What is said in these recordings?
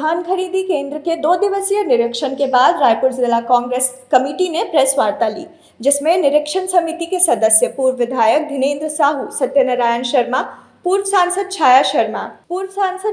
धान खरीदी केंद्र के 2 दिवसीय निरीक्षण के बाद रायपुर जिला कांग्रेस कमेटी ने प्रेस वार्ता ली, जिसमें निरीक्षण समिति के सदस्य पूर्व विधायक धीनेन्द्र साहू, सत्यनारायण शर्मा, पूर्व सांसद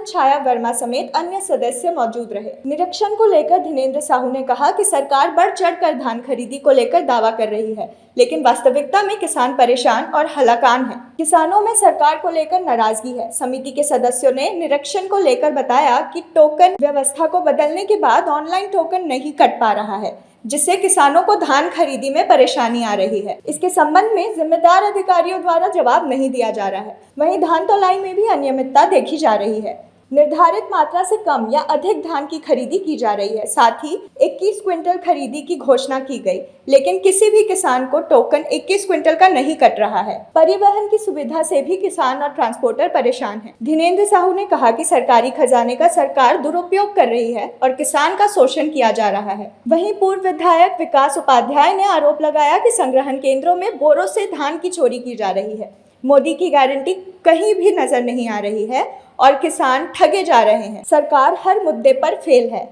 छाया वर्मा समेत अन्य सदस्य मौजूद रहे। निरीक्षण को लेकर धीनेन्द्र साहू ने कहा कि सरकार बढ़ चढ़कर धान खरीदी को लेकर दावा कर रही है, लेकिन वास्तविकता में किसान परेशान और हलाकान हैं। किसानों में सरकार को लेकर नाराजगी है। समिति के सदस्यों ने निरीक्षण को लेकर बताया कि टोकन व्यवस्था को बदलने के बाद ऑनलाइन टोकन नहीं कट पा रहा है, जिससे किसानों को धान खरीदी में परेशानी आ रही है। इसके संबंध में जिम्मेदार अधिकारियों द्वारा जवाब नहीं दिया जा रहा है। वहीं धान तौलाई में भी अनियमितता देखी जा रही है। निर्धारित मात्रा से कम या अधिक धान की खरीदी की जा रही है। साथ ही 21 क्विंटल खरीदी की घोषणा की गई, लेकिन किसी भी किसान को टोकन 21 क्विंटल का नहीं कट रहा है। परिवहन की सुविधा से भी किसान और ट्रांसपोर्टर परेशान हैं। धीनेन्द्र साहू ने कहा कि सरकारी खजाने का सरकार दुरुपयोग कर रही है और किसान का शोषण किया जा रहा है। वहीं पूर्व विधायक विकास उपाध्याय ने आरोप लगाया कि संग्रहण केंद्रों में बोरों से धान की चोरी की जा रही है। मोदी की गारंटी कहीं भी नजर नहीं आ रही है और किसान ठगे जा रहे हैं। सरकार हर मुद्दे पर फेल है।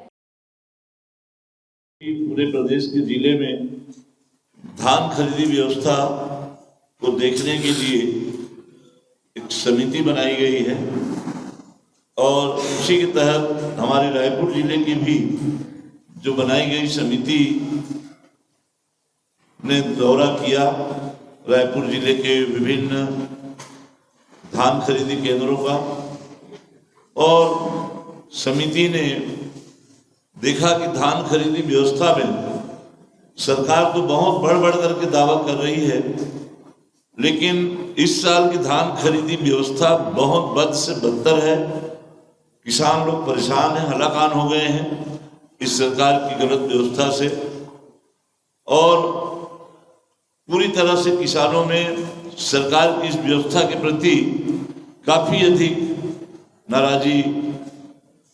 पूरे प्रदेश के जिले में धान खरीदी व्यवस्था को देखने के लिए एक समिति बनाई गई है और उसी के तहत हमारे रायपुर जिले की भी जो बनाई गई समिति ने दौरा किया रायपुर जिले के विभिन्न धान खरीदी केंद्रों का, और समिति ने देखा कि धान खरीदी व्यवस्था में सरकार तो बहुत बढ़ बढ़ करके दावा कर रही है, लेकिन इस साल की धान खरीदी व्यवस्था बहुत बद से बदतर है। किसान लोग परेशान हैं, हलाकान हो गए हैं इस सरकार की गलत व्यवस्था से, और पूरी तरह से किसानों में सरकार की इस व्यवस्था के प्रति काफी अधिक नाराजी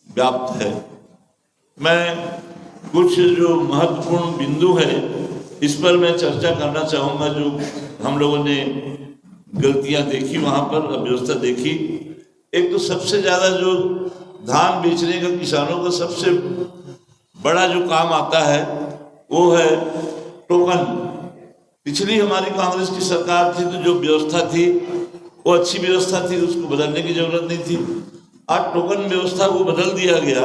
व्याप्त है। मैं कुछ जो महत्वपूर्ण बिंदु है इस पर मैं चर्चा करना चाहूँगा। जो हम लोगों ने गलतियां देखी, वहाँ पर अव्यवस्था देखी। एक तो सबसे ज़्यादा जो धान बेचने का किसानों का सबसे बड़ा जो काम आता है वो है टोकन। पिछली हमारी कांग्रेस की सरकार थी तो जो व्यवस्था थी वो अच्छी व्यवस्था थी, उसको बदलने की जरूरत नहीं थी। आज टोकन व्यवस्था को बदल दिया गया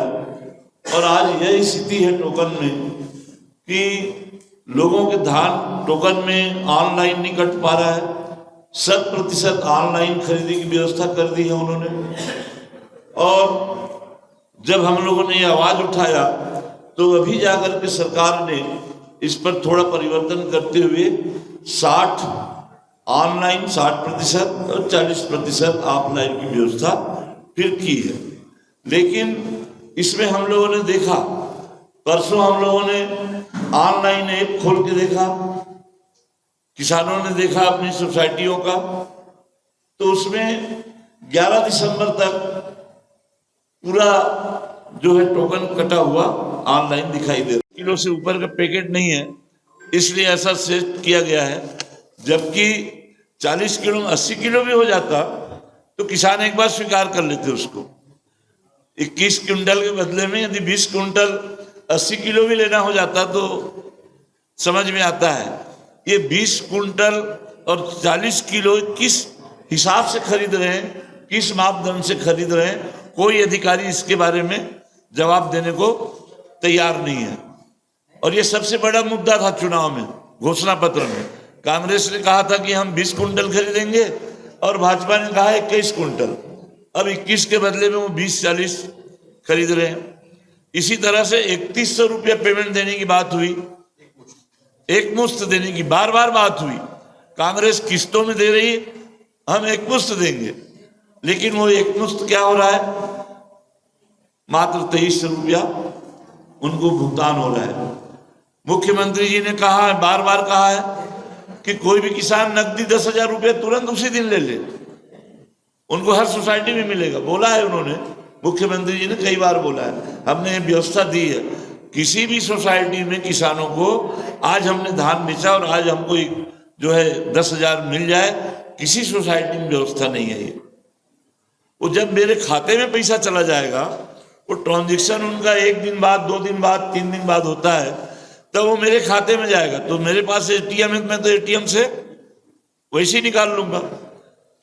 और आज यही स्थिति है टोकन में कि लोगों के धान टोकन में ऑनलाइन नहीं कट पा रहा है। 100% ऑनलाइन खरीदी की व्यवस्था कर दी है उन्होंने। और जब हम लोगों ने ये आवाज उठाया तो अभी जाकर के सरकार ने इस पर थोड़ा परिवर्तन करते हुए 60 ऑनलाइन 60% और 40% ऑफलाइन की व्यवस्था फिर की है। लेकिन इसमें हम लोगों ने देखा, परसों हम लोगों ने ऑनलाइन ऐप खोल के देखा, किसानों ने देखा अपनी सोसाइटियों का, तो उसमें 11 दिसंबर तक पूरा जो है टोकन कटा हुआ ऑनलाइन दिखाई दे रहा। किलो से ऊपर का पैकेट नहीं है, इसलिए ऐसा सेट किया गया है। जबकि 40 किलो 80 किलो भी हो जाता तो किसान एक बार स्वीकार कर लेते उसको। 21 क्विंटल के बदले में यदि 20 क्विंटल 80 किलो भी लेना हो जाता तो समझ में आता है। ये 20 क्विंटल और 40 किलो किस हिसाब से खरीद रहे हैं, किस मापदंड से खरीद रहे हैं, कोई अधिकारी इसके बारे में जवाब देने को तैयार नहीं है। और ये सबसे बड़ा मुद्दा था चुनाव में। घोषणा पत्र में कांग्रेस ने कहा था कि हम 20 क्विंटल खरीदेंगे और भाजपा ने कहा 21 क्विंटल। अब 21 के बदले में वो 20-40 खरीद रहे हैं। इसी तरह से 3100 रुपया पेमेंट देने की बात हुई, एक मुश्त देने की बार बार बात हुई। कांग्रेस किस्तों में दे रही, हम एक मुश्त देंगे, लेकिन वो एक मुश्त क्या हो रहा है, मात्र 2300 रुपया उनको भुगतान हो रहा है। मुख्यमंत्री जी ने कहा है, बार बार कहा है कि कोई भी किसान नकदी 10,000 रुपये तुरंत उसी दिन ले ले, उनको हर सोसाइटी में मिलेगा। बोला है उन्होंने, मुख्यमंत्री जी ने कई बार बोला है, हमने व्यवस्था दी है किसी भी सोसाइटी में किसानों को। आज हमने धान बेचा और आज हमको जो है 10,000 मिल जाए, किसी सोसाइटी में व्यवस्था नहीं है ये। वो जब मेरे खाते में पैसा चला जाएगा वो ट्रांजैक्शन उनका 1 दिन बाद, 2 दिन बाद, 3 दिन बाद होता है, तब वो मेरे खाते में जाएगा। तो मेरे पास एटीएम है, मैं तो एटीएम से वैसे ही निकाल लूंगा,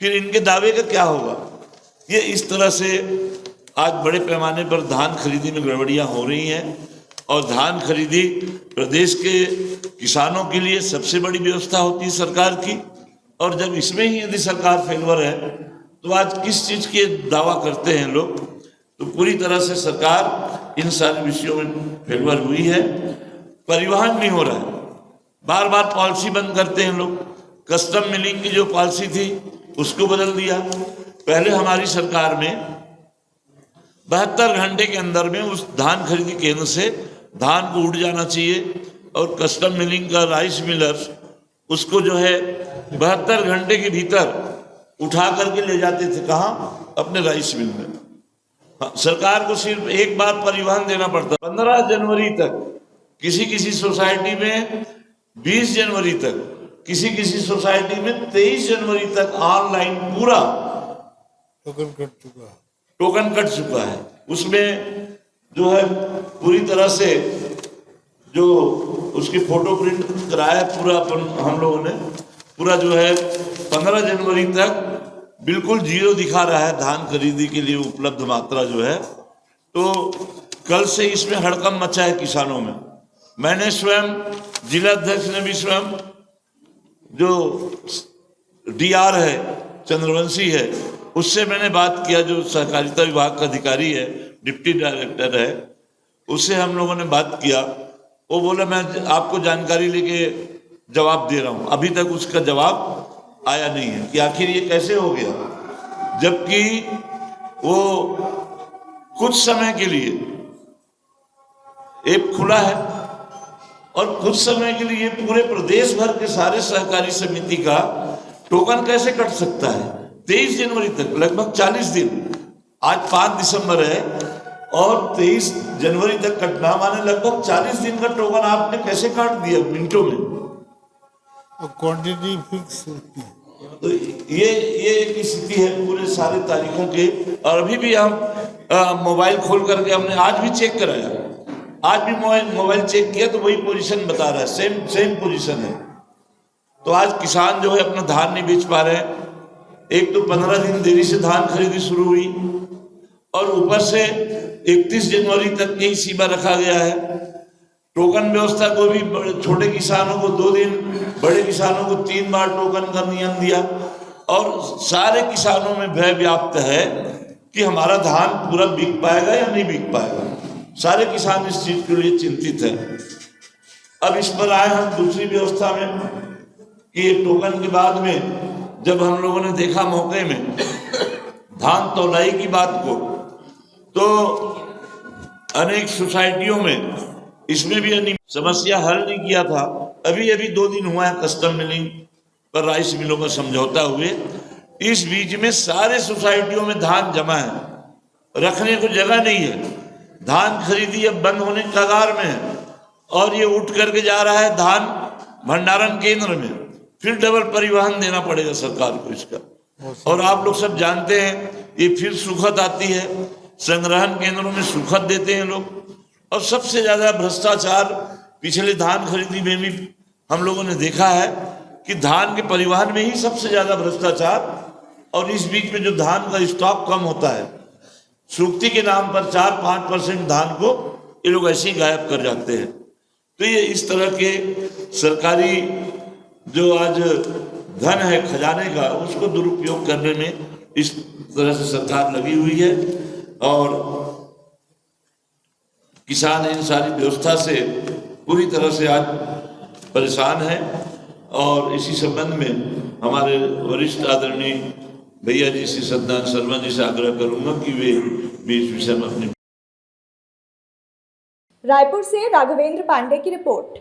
फिर इनके दावे का क्या होगा। ये इस तरह से आज बड़े पैमाने पर धान खरीदी में गड़बड़ियां हो रही हैं, और धान खरीदी प्रदेश के किसानों के लिए सबसे बड़ी व्यवस्था होती है सरकार की। और जब इसमें ही यदि सरकार फेलवर है तो आज किस चीज के दावा करते हैं लोग। तो पूरी तरह से सरकार इन सारे विषयों में फेलवर हुई है। परिवहन नहीं हो रहा है, बार बार पॉलिसी बंद करते हैं लोग। कस्टम मिलिंग की जो पॉलिसी थी उसको बदल दिया। पहले हमारी सरकार में 72 घंटे के अंदर में उस धान खरीदी केंद्र से धान को उड़ जाना चाहिए, और कस्टम मिलिंग का राइस मिलर्स उसको जो है 72 घंटे के भीतर उठा करके ले जाते थे। कहाँ? अपने राइस मिल में। सरकार को सिर्फ एक बार परिवहन देना पड़ता। 15 जनवरी तक किसी किसी सोसाइटी में, 20 जनवरी तक किसी किसी सोसाइटी में, 23 जनवरी तक ऑनलाइन पूरा टोकन कट चुका है। उसमें जो है पूरी तरह से जो उसकी फोटो प्रिंट कराया पूरा हम लोगों ने, पूरा जो है 15 जनवरी तक बिल्कुल जीरो दिखा रहा है धान खरीदी के लिए उपलब्ध मात्रा जो है। तो कल से इसमें हड़कंप मचा है किसानों में। मैंने स्वयं, जिला अध्यक्ष ने भी स्वयं, जो डीआर है चंद्रवंशी है, उससे मैंने बात किया, जो सहकारिता विभाग का अधिकारी है, डिप्टी डायरेक्टर है, उससे हम लोगों ने बात किया। वो बोला मैं आपको जानकारी लेके जवाब दे रहा हूँ। अभी तक उसका जवाब आया नहीं है कि आखिर ये कैसे हो गया, जबकि वो कुछ समय के लिए ऐप खुला है और कुछ समय के लिए पूरे प्रदेश भर के सारे सहकारी समिति का टोकन कैसे कट सकता है 23 जनवरी तक, लगभग 40 दिन। आज 5 दिसंबर है और 23 जनवरी तक कटना माने लगभग 40 दिन का टोकन आपने कैसे काट दिया मिनटों में। क्वांटिटी फिक्स होती है। तो ये एक स्थिति है पूरे सारे तारीखों के। और अभी भी हम मोबाइल खोल करके हमने आज भी चेक कराया, आज भी मोबाइल चेक किया तो वही पोजीशन बता रहा है, सेम पोजीशन है। तो आज किसान जो है अपना धान नहीं बेच पा रहे हैं। एक तो 15 दिन देरी से धान खरीदी शुरू हुई और ऊपर से 31 जनवरी तक की सीमा रखा गया है। टोकन व्यवस्था को भी छोटे किसानों को 2 दिन, बड़े किसानों को 3 बार टोकन का नियम दिया। और सारे किसानों में भय व्याप्त है कि हमारा धान पूरा बिक पाएगा या नहीं बिक पाएगा। सारे किसान इस चीज के लिए चिंतित हैं। अब इस पर आए हम दूसरी व्यवस्था में कि ये टोकन के बाद में जब हम लोगों ने देखा मौके में धान तौलाई की बात को, तो अनेक सोसाइटियों में इसमें भी समस्या हल नहीं किया था। अभी 2 दिन हुआ है कस्टम मिलिंग पर राइस मिलों का समझौता हुए। इस बीच में सारे सोसाइटियों में धान जमा है, रखने को जगह नहीं है। धान खरीदी अब बंद होने के कगार में है और ये उठ करके जा रहा है धान भंडारण केंद्र में, फिर डबल परिवहन देना पड़ेगा सरकार को इसका। और आप लोग सब जानते हैं ये फिर सुखद आती है, संग्रहण केंद्रों में सुखद देते हैं लोग। और सबसे ज्यादा भ्रष्टाचार पिछले धान खरीदी में भी हम लोगों ने देखा है कि धान के परिवहन में ही सबसे ज्यादा भ्रष्टाचार। और इस बीच में जो धान का स्टॉक कम होता है, सूक्ति के नाम पर 4-5% धान को ये लोग ऐसे ही गायब कर जाते हैं। तो ये इस तरह के सरकारी जो आज धन है खजाने का, उसको दुरुपयोग करने में इस तरह से सरकार लगी हुई है। और किसान इन सारी व्यवस्था से पूरी तरह से आज परेशान है। और इसी संबंध में हमारे वरिष्ठ आदरणीय भैया जी श्री सत्यनारायण शर्मा जी से आग्रह करूंगा कि वे भी इस विषय में अपनी। रायपुर से राघवेंद्र पांडे की रिपोर्ट।